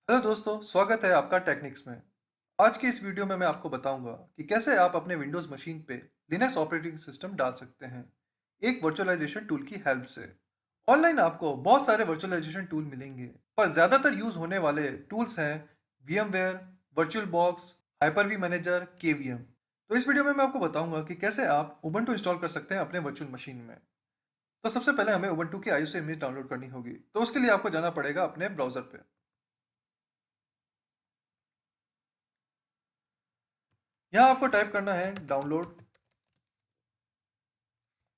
Hello दोस्तों, स्वागत है आपका टेक्निक्स में। आज की इस वीडियो में मैं आपको बताऊंगा कि कैसे आप अपने विंडोज़ मशीन पे लिनक्स ऑपरेटिंग सिस्टम डाल सकते हैं एक वर्चुअलाइजेशन टूल की हेल्प से। ऑनलाइन आपको बहुत सारे वर्चुअलाइजेशन टूल मिलेंगे, पर ज़्यादातर यूज़ होने वाले टूल्स हैं VMware, virtual box, Hyper-V manager, KVM। तो इस वीडियो में मैं आपको बताऊंगा कि कैसे आप उबंटू इंस्टॉल कर सकते हैं अपने वर्चुअल मशीन में। तो सबसे पहले हमें उबंटू की ISO इमेज डाउनलोड करनी होगी, तो उसके लिए आपको जाना पड़ेगा अपने ब्राउज़र पे। यहाँ आपको टाइप करना है डाउनलोड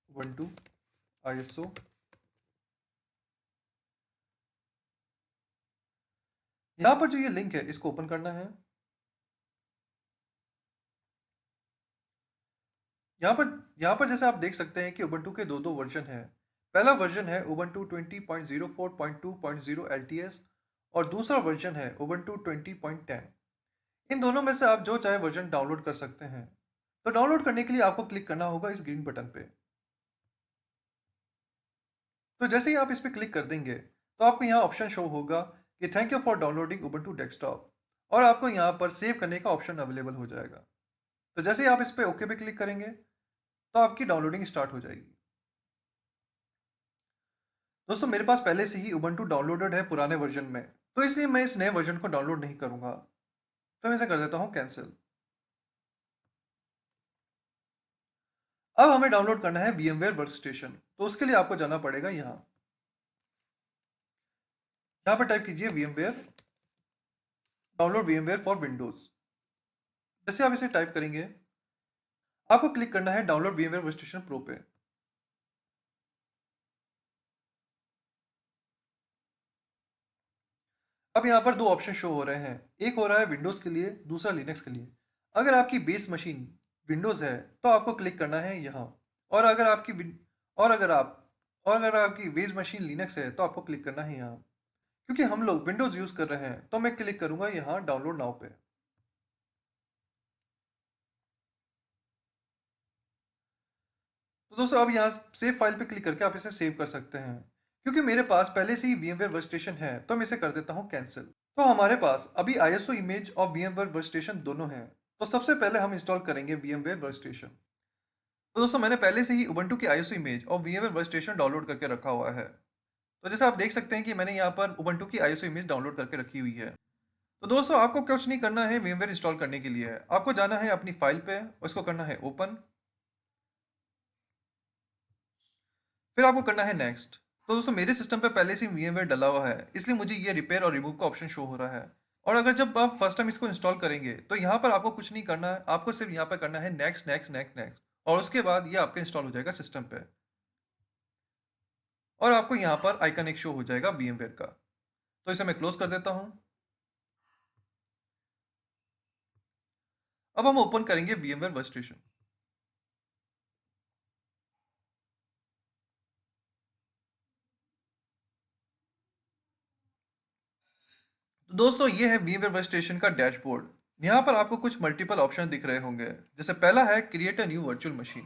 उबंटू ISO। यहाँ पर जो ये लिंक है इसको ओपन करना है। यहाँ पर जैसे आप देख सकते हैं कि उबंटू के दो वर्जन हैं। पहला वर्जन है उबंटू 20.04.2.0 LTS और दूसरा वर्जन है उबंटू 20.10। इन दोनों में से आप जो चाहे वर्जन डाउनलोड कर सकते हैं। तो डाउनलोड करने के लिए आपको क्लिक करना होगा इस ग्रीन बटन पे। तो जैसे ही आप इस पे क्लिक कर देंगे तो आपको यहाँ ऑप्शन शो होगा कि thank you for downloading Ubuntu desktop, और आपको यहाँ पर सेव करने का ऑप्शन अवेलेबल हो जाएगा। तो जैसे ही आप इस पे ओके पे क्लिक करेंगे तो आपकी डाउनलोडिंग स्टार्ट हो जाएगी। दोस्तों, मेरे पास पहले से ही उबंटू डाउनलोडेड है पुराने वर्जन में, तो इसलिए मैं इस नए वर्जन को डाउनलोड नहीं करूंगा। तो मैं इसे कर देता हूं कैंसिल। अब हमें डाउनलोड करना है VMware वर्कस्टेशन, तो उसके लिए आपको जाना पड़ेगा यहाँ पर टाइप कीजिए VMware download VMware for Windows. जैसे आप इसे टाइप करेंगे आपको क्लिक करना है डाउनलोड VMware वर्कस्टेशन प्रो पे। अब यहाँ पर दो ऑप्शन शो हो रहे हैं, एक हो रहा है विंडोज के लिए, दूसरा लिनक्स के लिए। अगर आपकी बेस मशीन विंडोज है तो आपको क्लिक करना है यहाँ, और अगर आपकी विन- और अगर आपकी बेस मशीन लिनक्स है तो आपको क्लिक करना है यहाँ। क्योंकि हम लोग विंडोज यूज कर रहे हैं तो मैं क्लिक करूंगा यहाँ डाउनलोड नाउ पे। तो दोस्तों, अब यहाँ सेव फाइल पे क्लिक करके आप इसे सेव कर सकते हैं। क्योंकि मेरे पास पहले से ही VMware वर्कस्टेशन है तो मैं इसे कर देता हूँ कैंसिल। तो हमारे पास अभी ISO इमेज और VMware वर्कस्टेशन दोनों हैं। तो सबसे पहले हम इंस्टॉल करेंगे VMware वर्कस्टेशन। तो दोस्तों, मैंने पहले से ही उबंटू की ISO इमेज और VMware वर्कस्टेशन डाउनलोड करके रखा हुआ है। तो जैसे आप देख सकते हैं कि मैंने यहाँ पर उबंटू की ISO इमेज डाउनलोड करके रखी हुई है। तो दोस्तों, आपको कुछ नहीं करना है VMware इंस्टॉल करने के लिए। आपको जाना है अपनी फाइल पे, उसको करना है ओपन, फिर आपको करना है नेक्स्ट। तो दोस्तों, मेरे सिस्टम पे पहले से ही VMware डला हुआ है, इसलिए मुझे ये रिपेयर और रिमूव का ऑप्शन शो हो रहा है। और अगर जब आप फर्स्ट टाइम इसको इंस्टॉल करेंगे तो यहाँ पर आपको कुछ नहीं करना है, आपको सिर्फ यहाँ पर करना है नेक्स्ट नेक्स्ट नेक्स्ट नेक्स्ट, और उसके बाद ये आपका इंस्टॉल हो जाएगा सिस्टम पे। और आपको यहाँ पर आइकन एक शो हो जाएगा VMware का। तो इसे मैं क्लोज कर देता हूँ। अब हम ओपन करेंगे VMware वर्कस्टेशन। तो दोस्तों, ये है VMware वर्कस्टेशन का डैशबोर्ड। यहाँ पर आपको कुछ मल्टीपल ऑप्शन दिख रहे होंगे। जैसे पहला है create a new virtual machine.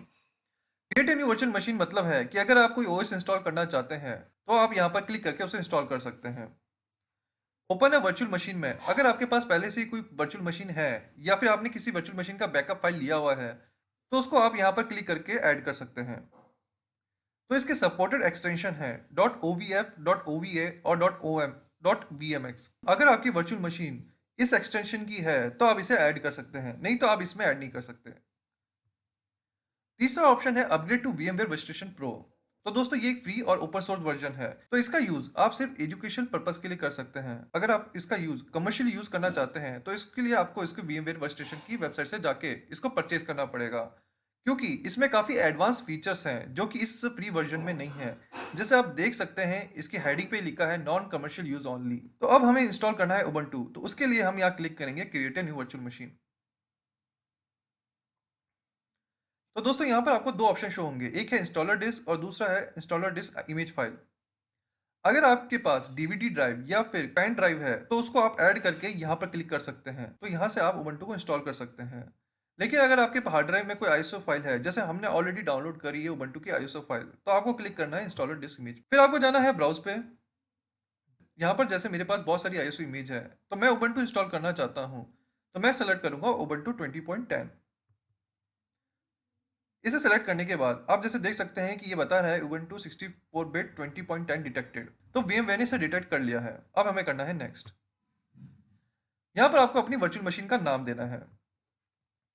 Create a new virtual machine मतलब है कि अगर आप कोई OS इंस्टॉल करना चाहते हैं तो आप यहाँ पर क्लिक करके उसे इंस्टॉल कर सकते हैं। ओपन है वर्चुअल मशीन में, अगर आपके पास पहले से ही कोई वर्चुअल मशीन है या फिर आपने किसी वर्चुअल मशीन का बैकअप फाइल लिया हुआ है तो उसको आप यहाँ पर क्लिक करके ऐड कर सकते हैं। तो इसके सपोर्टेड एक्सटेंशन है .ovf .ova और .vmx। अगर आपकी वर्चुअल मशीन इस एक्सटेंशन की है तो आप इसे ऐड कर सकते हैं, नहीं तो आप इसमें ऐड नहीं कर सकते। तीसरा ऑप्शन है upgrade to VMware workstation pro. तो दोस्तों, ये एक फ्री और ओपन सोर्स वर्जन है, तो इसका यूज आप सिर्फ एजुकेशन पर्पस के लिए कर सकते हैं। अगर आप इसका यूज कमर्शियली यूज करना चाहते हैं तो इसके लिए आपको इसके VMware वर्कस्टेशन की वेबसाइट से जाके इसको परचेज करना पड़ेगा, क्योंकि इसमें काफी एडवांस फीचर्स हैं जो कि इस फ्री वर्जन में नहीं है। जैसे आप देख सकते हैं इसकी हेडिंग पे लिखा है नॉन कमर्शियल यूज ओनली। तो अब हमें इंस्टॉल करना है उबंटू, तो उसके लिए हम यहाँ क्लिक करेंगे create a new virtual machine. तो दोस्तों, यहाँ पर आपको दो ऑप्शन शो होंगे, एक है इंस्टॉलर डिस्क और दूसरा है इंस्टॉलर डिस्क इमेज फाइल। अगर आपके पास डीवीडी ड्राइव या फिर पेन ड्राइव है तो उसको आप ऐड करके यहाँ पर क्लिक कर सकते हैं, तो यहाँ से आप उबंटू को इंस्टॉल कर सकते हैं। लेकिन अगर आपके हार्ड ड्राइव में कोई आईएसओ फाइल है, जैसे हमने ऑलरेडी डाउनलोड करी है उबंटू की आईएसओ फाइल, तो आपको क्लिक करना है इंस्टॉलर डिस्क इमेज, फिर आपको जाना है ब्राउज पे। यहाँ पर जैसे मेरे पास बहुत सारी आईएसओ इमेज है, तो मैं उबंटू इंस्टॉल करना चाहता हूँ, तो मैं सेलेक्ट करूंगा उबंटू 20.10। इसे सेलेक्ट करने के बाद आप जैसे देख सकते हैं कि ये बता रहा है उबंटू 64 बिट 20.10 डिटेक्टेड, तो VMware ने इसे डिटेक्ट कर लिया है। अब हमें करना है नेक्स्ट। यहाँ पर आपको अपनी वर्चुअल मशीन का नाम देना है।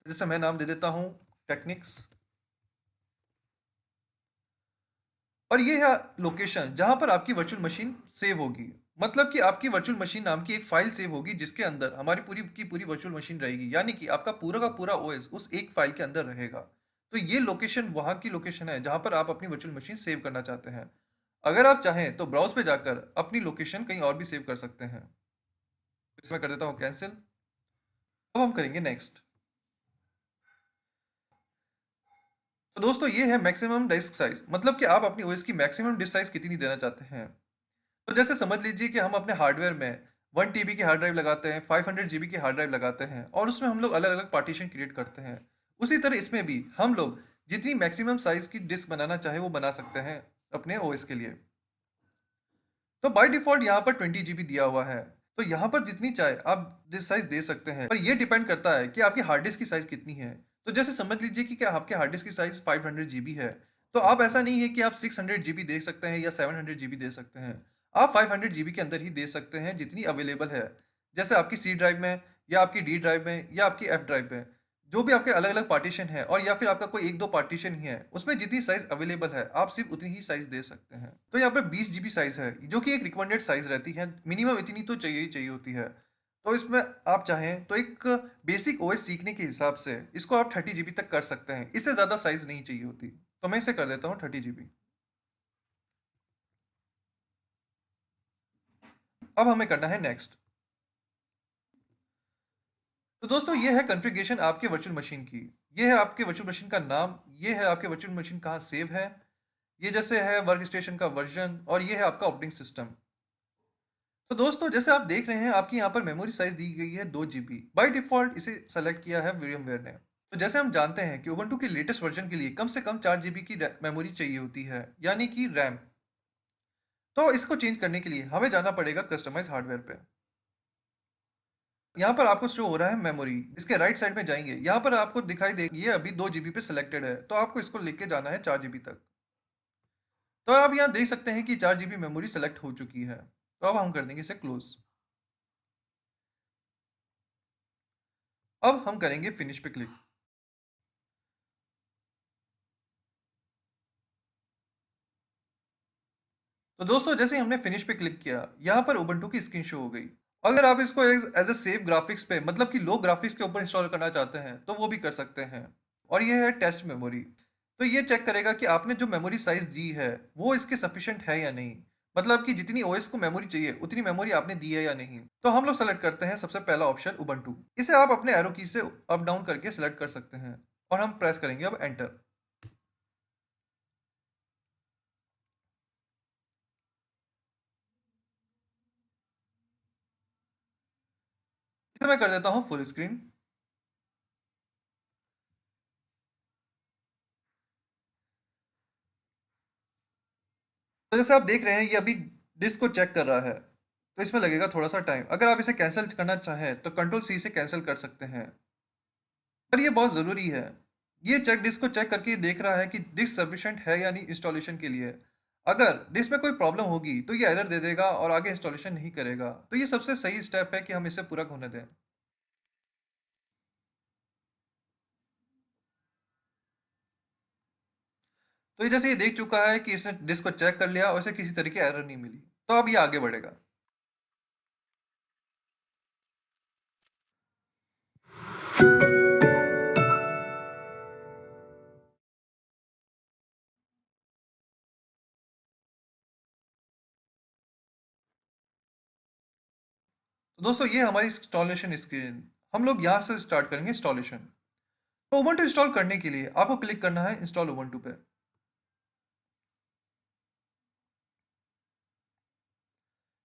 जैसे मैं नाम दे देता हूँ टेक्निक्स, और ये है लोकेशन जहां पर आपकी वर्चुअल मशीन सेव होगी। मतलब कि आपकी वर्चुअल मशीन नाम की एक फाइल सेव होगी जिसके अंदर हमारी पूरी की पूरी वर्चुअल मशीन रहेगी, यानी कि आपका पूरा का पूरा ओएस उस एक फाइल के अंदर रहेगा। तो ये लोकेशन वहां की लोकेशन है जहां पर आप अपनी वर्चुअल मशीन सेव करना चाहते हैं। अगर आप चाहें तो ब्राउज पे जाकर अपनी लोकेशन कहीं और भी सेव कर सकते हैं। इसमें कर देता हूँ कैंसिल। अब हम करेंगे नेक्स्ट। तो दोस्तों ये है मैक्सिमम डिस्क साइज, मतलब कि आप अपनी ओएस की मैक्सिमम डिस्क साइज कितनी देना चाहते हैं। तो जैसे समझ लीजिए कि हम अपने हार्डवेयर में 1 TB की हार्ड ड्राइव लगाते हैं, 500 GB की हार्ड ड्राइव लगाते हैं और उसमें हम लोग अलग अलग पार्टीशन क्रिएट करते हैं। उसी तरह इसमें भी हम लोग जितनी मैक्सिमम साइज की डिस्क बनाना चाहे वो बना सकते हैं अपने ओएस के लिए। तो बाय डिफॉल्ट यहाँ पर 20 GB दिया हुआ है, तो यहाँ पर जितनी चाहे आप डिस्क साइज दे सकते हैं, पर ये डिपेंड करता है कि आपकी हार्ड डिस्क की साइज कितनी है। तो जैसे समझ लीजिए कि क्या आपके हार्ड डिस्क की साइज 500 GB है, तो आप ऐसा नहीं है कि आप 600 GB दे सकते हैं या 700 GB दे सकते हैं। आप 500 GB के अंदर ही दे सकते हैं जितनी अवेलेबल है। जैसे आपकी सी ड्राइव में या आपकी डी ड्राइव में या आपकी एफ ड्राइव में, जो भी आपके अलग अलग पार्टीशन है, और या फिर आपका कोई एक दो पार्टीशन ही है, उसमें जितनी साइज अवेलेबल है आप सिर्फ उतनी ही साइज दे सकते हैं। तो यहाँ पर 20 GB साइज है जो कि एक रिकमेंडेड साइज रहती है, मिनिमम इतनी तो चाहिए ही चाहिए होती है। तो इसमें आप चाहें तो एक बेसिक ओएस सीखने के हिसाब से इसको आप 30 GB तक कर सकते हैं, इससे ज़्यादा साइज नहीं चाहिए होती। तो मैं इसे कर देता हूँ 30 GB। अब हमें करना है नेक्स्ट। तो दोस्तों ये है कॉन्फ़िगरेशन आपके वर्चुअल मशीन की। ये है आपके वर्चुअल मशीन का नाम, ये है आपके वर्चुअल मशीन कहाँ सेव है, ये जैसे है वर्क स्टेशन का वर्जन, और ये है आपका ऑपरेटिंग सिस्टम। तो दोस्तों जैसे आप देख रहे हैं आपकी यहाँ पर मेमोरी साइज दी गई है 2 GB। बाय डिफॉल्ट इसे सेलेक्ट किया है VMware ने। तो जैसे हम जानते हैं कि उबंटू के लेटेस्ट वर्जन के लिए कम से कम 4 GB की मेमोरी चाहिए होती है, यानी कि रैम। तो इसको चेंज करने के लिए हमें जाना पड़ेगा कस्टमाइज हार्डवेयर पे। यहाँ पर आपको शो हो रहा है मेमोरी, इसके राइट साइड में जाएंगे, यहाँ पर आपको दिखाई दे ये अभी 2 GB पे सिलेक्टेड है, तो आपको इसको लेके जाना है 4 GB तक। तो आप यहाँ देख सकते हैं कि 4 GB मेमोरी सेलेक्ट हो चुकी है। तो अब हम कर देंगे इसे क्लोज। अब हम करेंगे फिनिश पे क्लिक। तो दोस्तों जैसे ही हमने फिनिश पे क्लिक किया, यहाँ पर उबंटू की स्क्रीन शो हो गई। अगर आप इसको एज ए सेव ग्राफिक्स पे, मतलब कि लो ग्राफिक्स के ऊपर इंस्टॉल करना चाहते हैं तो वो भी कर सकते हैं। और ये है टेस्ट मेमोरी। तो ये चेक करेगा कि आपने जो मेमोरी साइज दी है वो इसके सफिशिएंट है या नहीं, मतलब कि जितनी ओएस को मेमोरी चाहिए उतनी मेमोरी आपने दी है या नहीं। तो हम लोग सेलेक्ट करते हैं सबसे पहला ऑप्शन उबंटू। इसे आप अपने एरो की से अप डाउन करके सिलेक्ट कर सकते हैं, और हम प्रेस करेंगे अब एंटर। इसे मैं कर देता हूँ फुल स्क्रीन। तो जैसे आप देख रहे हैं ये अभी डिस्क को चेक कर रहा है, तो इसमें लगेगा थोड़ा सा टाइम। अगर आप इसे कैंसिल करना चाहें तो कंट्रोल सी से कैंसिल कर सकते हैं। पर ये बहुत ज़रूरी है। ये चेक डिस्क को चेक करके ये देख रहा है कि डिस्क सफिशिएंट है या नहीं इंस्टॉलेशन के लिए। अगर डिस्क में कोई प्रॉब्लम होगी तो ये एरर दे देगा और आगे इंस्टॉलेशन नहीं करेगा। तो ये सबसे सही स्टेप है कि हम इसे पूरा होने दें। तो ये जैसे ये देख चुका है कि इसने डिस्क को चेक कर लिया और इसे किसी तरह की एरर नहीं मिली, तो अब ये आगे बढ़ेगा। तो दोस्तों ये हमारी इंस्टॉलेशन स्क्रीन। हम लोग यहाँ से स्टार्ट करेंगे इंस्टॉलेशन। तो उबंटू इंस्टॉल करने के लिए आपको क्लिक करना है इंस्टॉल उबंटू पे।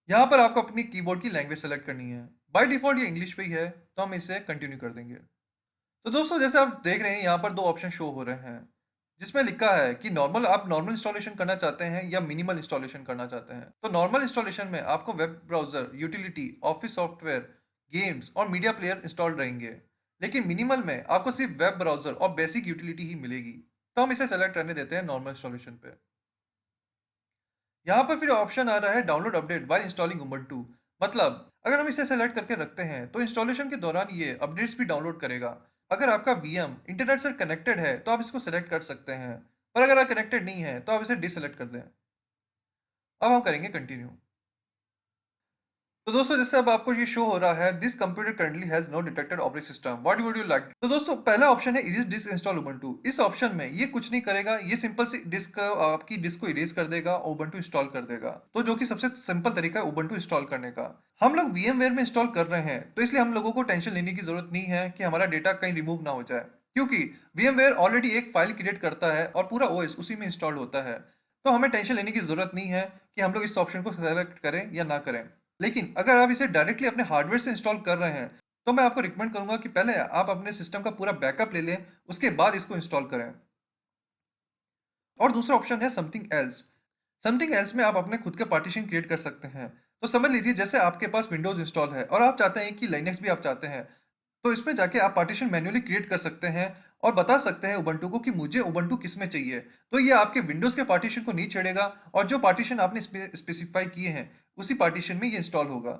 यहाँ पर आपको अपनी कीबोर्ड की लैंग्वेज सेलेक्ट करनी है। बाय डिफॉल्ट ये इंग्लिश पे ही है, तो हम इसे कंटिन्यू कर देंगे। तो दोस्तों जैसे आप देख रहे हैं यहाँ पर दो ऑप्शन शो हो रहे हैं। जिसमें लिखा है कि नॉर्मल आप नॉर्मल इंस्टॉलेशन करना चाहते हैं या मिनिमल इंस्टॉलेशन करना चाहते हैं। तो नॉर्मल इंस्टॉलेशन में आपको web browser, utility, office software, games और मीडिया प्लेयर इंस्टॉल्ड रहेंगे। लेकिन मिनिमल में आपको सिर्फ वेब ब्राउज़र और बेसिक यूटिलिटी ही मिलेगी। तो हम इसे सेलेक्ट करने देते हैं नॉर्मल इंस्टॉलेशन पे। यहाँ पर फिर ऑप्शन आ रहा है download update while installing Ubuntu. मतलब अगर हम इसे सेलेक्ट करके रखते हैं तो इंस्टॉलेशन के दौरान ये अपडेट्स भी डाउनलोड करेगा। अगर आपका वीएम इंटरनेट से कनेक्टेड है तो आप इसको सेलेक्ट कर सकते हैं, पर अगर आप कनेक्टेड नहीं है तो आप इसे डिससेलेक्ट कर दें। अब हम करेंगे कंटिन्यू। तो दोस्तों जैसे अब आपको ये शो हो रहा है this computer currently has no detected operating system what would you like. तो दोस्तों पहला ऑप्शन है इरेज डिस्क इंस्टॉल उबंटू। इस ऑप्शन में ये कुछ नहीं करेगा, ये सिंपल सी डिस्क आपकी डिस्क को इरेज कर देगा और उबंटू इंस्टॉल कर देगा। तो जो कि सबसे सिंपल तरीका है उबंटू इंस्टॉल करने का। हम लोग वीएमवेयर में इंस्टॉल कर रहे हैं तो इसलिए हम लोगों को टेंशन लेने की जरूरत नहीं है कि हमारा डेटा कहीं रिमूव ना हो जाए, क्योंकि वीएमवेयर ऑलरेडी एक फाइल क्रिएट करता है और पूरा ओएस उसी में इंस्टॉल होता है। तो हमें टेंशन लेने की जरूरत नहीं है कि हम लोग इस ऑप्शन को सेलेक्ट करें या ना करें। लेकिन अगर आप इसे डायरेक्टली अपने हार्डवेयर से इंस्टॉल कर रहे हैं तो मैं आपको रिकमेंड करूंगा कि पहले आप अपने सिस्टम का पूरा बैकअप ले लें, उसके बाद इसको इंस्टॉल करें। और दूसरा ऑप्शन है समथिंग एल्स। समथिंग एल्स में आप अपने खुद के पार्टीशन क्रिएट कर सकते हैं। तो समझ लीजिए जैसे आपके पास विंडोज इंस्टॉल है और आप चाहते हैं कि लाइनक्स भी आप चाहते हैं, तो इसमें जाके आप पार्टीशन मैन्युअली क्रिएट कर सकते हैं और बता सकते हैं उबंटू को कि मुझे उबंटू किस में चाहिए। तो ये आपके विंडोज के पार्टीशन को नहीं छेड़ेगा और जो पार्टीशन आपने स्पेसिफाई किए हैं उसी पार्टीशन में ये इंस्टॉल होगा।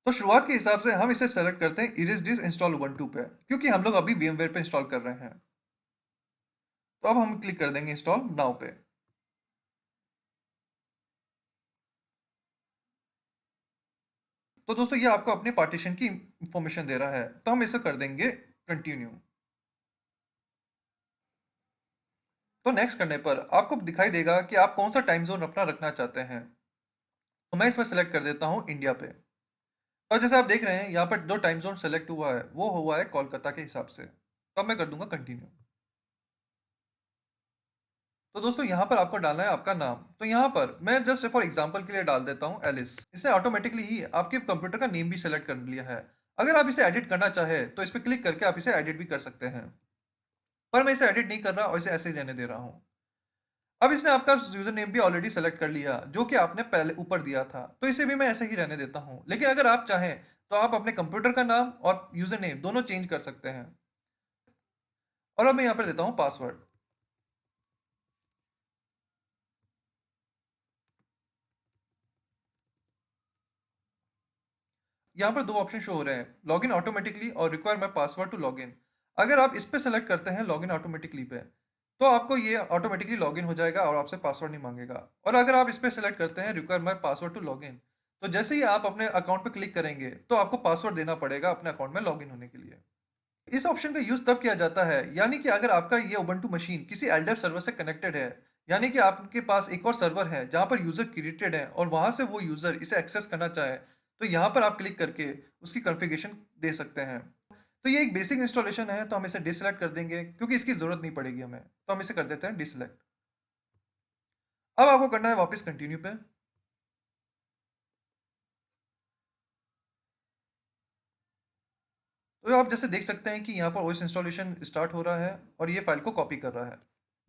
तो शुरुआत के हिसाब से हम इसे सेलेक्ट करते हैं इरेज डिस इंस्टॉल उबंटू पे, क्योंकि हम लोग अभी VMware पे इंस्टॉल कर रहे हैं। तो अब हम क्लिक कर देंगे इंस्टॉल नाउ पे। तो दोस्तों ये आपको अपने पार्टीशन की इंफॉर्मेशन दे रहा है, तो हम इसे कर देंगे कंटिन्यू। तो नेक्स्ट करने पर आपको दिखाई देगा कि आप कौन सा टाइम जोन अपना रखना चाहते हैं। तो मैं इसमें सेलेक्ट कर देता हूँ इंडिया पे। और जैसे आप देख रहे हैं यहाँ पर दो टाइम जोन सेलेक्ट हुआ है, वो हुआ है कोलकाता के हिसाब से। तो अब मैं कर दूंगा कंटिन्यू। तो दोस्तों यहाँ पर आपको डालना है आपका नाम। तो यहाँ पर मैं जस्ट फॉर एग्जांपल के लिए डाल देता हूँ एलिस। इसने ऑटोमेटिकली ही आपके कंप्यूटर का नेम भी सेलेक्ट कर लिया है। अगर आप इसे एडिट करना चाहे तो इस पर क्लिक करके आप इसे एडिट भी कर सकते हैं, पर मैं इसे एडिट नहीं कर रहा और इसे ऐसे ही रहने दे रहा हूँ। अब इसने आपका यूजर नेम भी ऑलरेडी सेलेक्ट कर लिया जो कि आपने पहले ऊपर दिया था, तो इसे भी मैं ऐसे ही रहने देता हूँ। लेकिन अगर आप चाहें तो आप अपने कंप्यूटर का नाम और यूजर नेम दोनों चेंज कर सकते हैं। और अब मैं यहाँ पर देता हूँ पासवर्ड। यहाँ पर दो ऑप्शन शो हो रहे हैं, लॉगिन ऑटोमेटिकली और require my password to login. अगर आप इस पे सेलेक्ट करते हैं लॉगिन ऑटोमेटिकली पे, तो आपको ये ऑटोमेटिकली लॉगिन हो जाएगा और आपसे पासवर्ड नहीं मांगेगा। और अगर आप इस पे सेलेक्ट करते हैं require my password to login, तो जैसे ही आप अपने अकाउंट पे क्लिक करेंगे तो आपको पासवर्ड देना पड़ेगा अपने अकाउंट में लॉगिन होने के लिए। इस ऑप्शन का यूज तब किया जाता है यानी कि अगर आपका ये उबंटू मशीन किसी एल्डर सर्वर से कनेक्टेड है, यानी कि आपके पास एक और सर्वर है जहां पर यूजर क्रिएटेड है और वहां से वो यूजर इसे एक्सेस करना चाहे, तो यहाँ पर आप क्लिक करके उसकी कॉन्फ़िगरेशन दे सकते हैं। तो ये एक बेसिक इंस्टॉलेशन है, तो हम इसे डिसलेक्ट कर देंगे क्योंकि इसकी जरूरत नहीं पड़ेगी हमें। तो हम इसे कर देते हैं डिसलेक्ट। अब आपको करना है वापस कंटिन्यू पे। तो आप जैसे देख सकते हैं कि यहाँ पर ओएस इंस्टॉलेशन स्टार्ट हो रहा है और ये फाइल को कॉपी कर रहा है।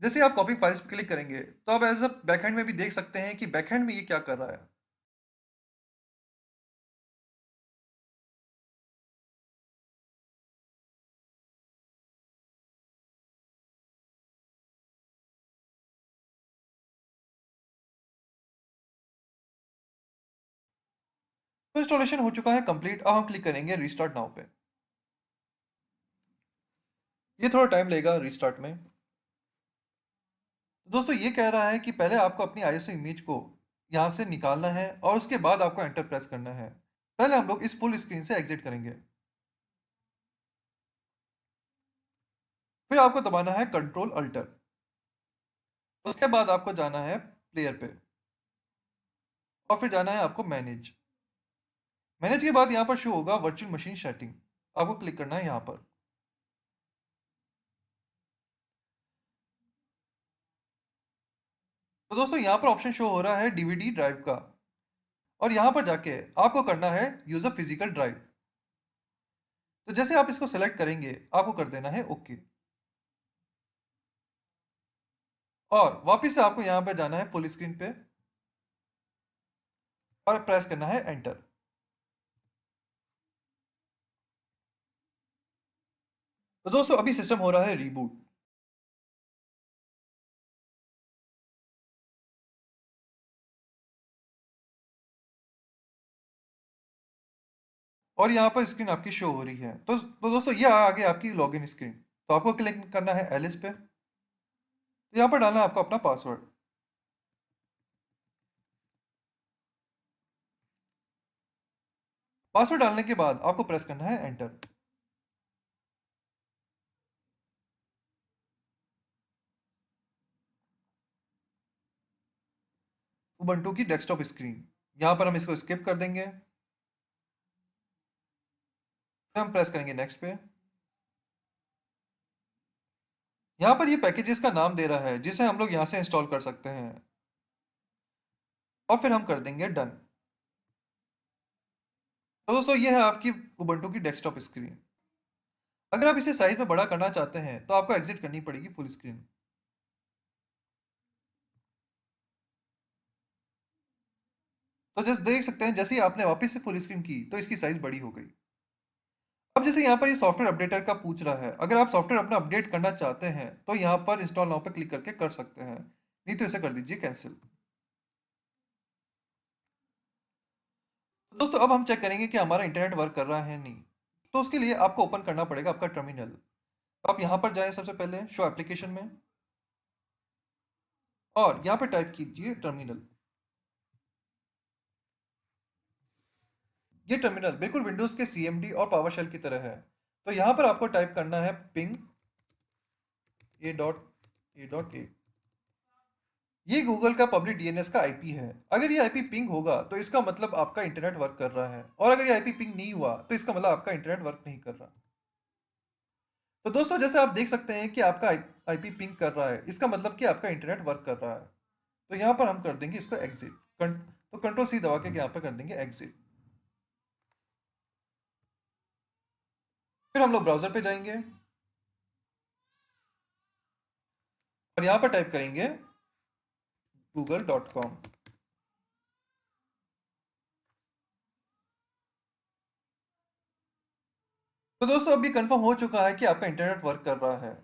जैसे आप कॉपी फाइल्स पे क्लिक करेंगे तो आप एज अ बैकएंड में भी देख सकते हैं कि बैकएंड में ये क्या कर रहा है। तो इंस्टॉलेशन हो चुका है कंप्लीट। अब हम क्लिक करेंगे रीस्टार्ट नाउ पे। ये थोड़ा टाइम लेगा रीस्टार्ट में। तो दोस्तों ये कह रहा है कि पहले आपको अपनी आईएसओ इमेज को यहाँ से निकालना है और उसके बाद आपको एंटर प्रेस करना है। पहले हम लोग इस फुल स्क्रीन से एग्जिट करेंगे। फिर आपको दबाना है कंट्रोल अल्टर। उसके बाद आपको जाना है प्लेयर पे और फिर जाना है आपको मैनेज। मैनेज के बाद यहाँ पर शो होगा वर्चुअल मशीन सेटिंग। आपको क्लिक करना है यहाँ पर। तो दोस्तों यहाँ पर ऑप्शन शो हो रहा है डीवीडी ड्राइव का, और यहाँ पर जाके आपको करना है यूजर फिजिकल ड्राइव। तो जैसे आप इसको सेलेक्ट करेंगे आपको कर देना है ओके। और वापस से आपको यहाँ पे जाना है फुल स्क्रीन पे और प्रेस करना है एंटर। तो दोस्तों अभी सिस्टम हो रहा है रीबूट। और यहाँ पर स्क्रीन आपकी शो हो रही है। तो दोस्तों ये आ गई आपकी लॉगिन स्क्रीन। तो आपको क्लिक करना है एलिस पे। तो यहाँ पर डालना है आपका अपना पासवर्ड। पासवर्ड डालने के बाद आपको प्रेस करना है एंटर। उबंटू की डेस्कटॉप स्क्रीन। यहाँ पर हम इसको स्किप कर देंगे। फिर हम प्रेस करेंगे नेक्स्ट पे। यहाँ पर ये पैकेजेस का नाम दे रहा है जिसे हम लोग यहाँ से इंस्टॉल कर सकते हैं। और फिर हम कर देंगे डन। तो दोस्तों ये है आपकी उबंटू की डेस्कटॉप स्क्रीन। अगर आप इसे साइज में बड़ा करना चाहते हैं तो आपको एग्जिट करनी पड़ेगी फुल स्क्रीन। तो जैसे देख सकते हैं, जैसे ही आपने वापस से फुल स्क्रीन की तो इसकी साइज बड़ी हो गई। अब जैसे यहाँ पर ये सॉफ्टवेयर अपडेटर का पूछ रहा है, अगर आप सॉफ्टवेयर अपना अपडेट करना चाहते हैं तो यहाँ पर इंस्टॉल नाउ पे क्लिक करके कर सकते हैं, नहीं तो इसे कर दीजिए कैंसिल। तो दोस्तों अब हम चेक करेंगे कि हमारा इंटरनेट वर्क कर रहा है नहीं। तो उसके लिए आपको ओपन करना पड़ेगा आपका टर्मिनल। तो आप यहाँ पर जाएं सबसे पहले शो एप्लीकेशन में और यहाँ पर टाइप कीजिए टर्मिनल। ये टर्मिनल बिल्कुल विंडोज के सीएमडी और पावर शेल की तरह है। तो यहाँ पर आपको टाइप करना है पिंग a.a.a। ये गूगल का पब्लिक डीएनएस का आईपी है। अगर ये आईपी पिंग होगा तो इसका मतलब आपका इंटरनेट वर्क कर रहा है, और अगर ये आईपी पिंग नहीं हुआ तो इसका मतलब आपका इंटरनेट वर्क नहीं कर रहा। तो दोस्तों जैसे आप देख सकते हैं कि आपका आईपी पिंग कर रहा है, इसका मतलब कि आपका इंटरनेट वर्क कर रहा है। तो यहाँ पर हम कर देंगे इसको एग्जिट। तो कंट्रोल सी दबा के यहाँ पर कर देंगे एग्जिट। फिर हम लोग ब्राउजर पे जाएंगे और यहाँ पर टाइप करेंगे google.com। तो दोस्तों अभी कंफर्म हो चुका है कि आपका इंटरनेट वर्क कर रहा है।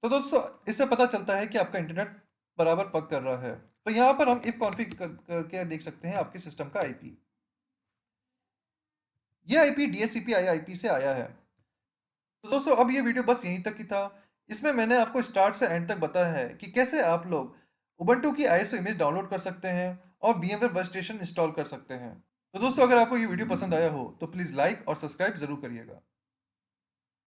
तो दोस्तों इससे पता चलता है कि आपका इंटरनेट बराबर पक कर रहा है। तो यहाँ पर हम इफ कॉन्फ़िग करके देख सकते हैं आपके सिस्टम का आईपी। ये आईपी डीएचसीपी आईपी से आया है। तो दोस्तों अब ये वीडियो बस यहीं तक ही था। इसमें मैंने आपको स्टार्ट से एंड तक बताया है कि कैसे आप लोग उबंटू की आईएसओ इमेज डाउनलोड कर सकते हैं और VMware वर्कस्टेशन इंस्टॉल कर सकते हैं। तो दोस्तों अगर आपको ये वीडियो पसंद आया हो तो प्लीज़ लाइक और सब्सक्राइब ज़रूर करिएगा।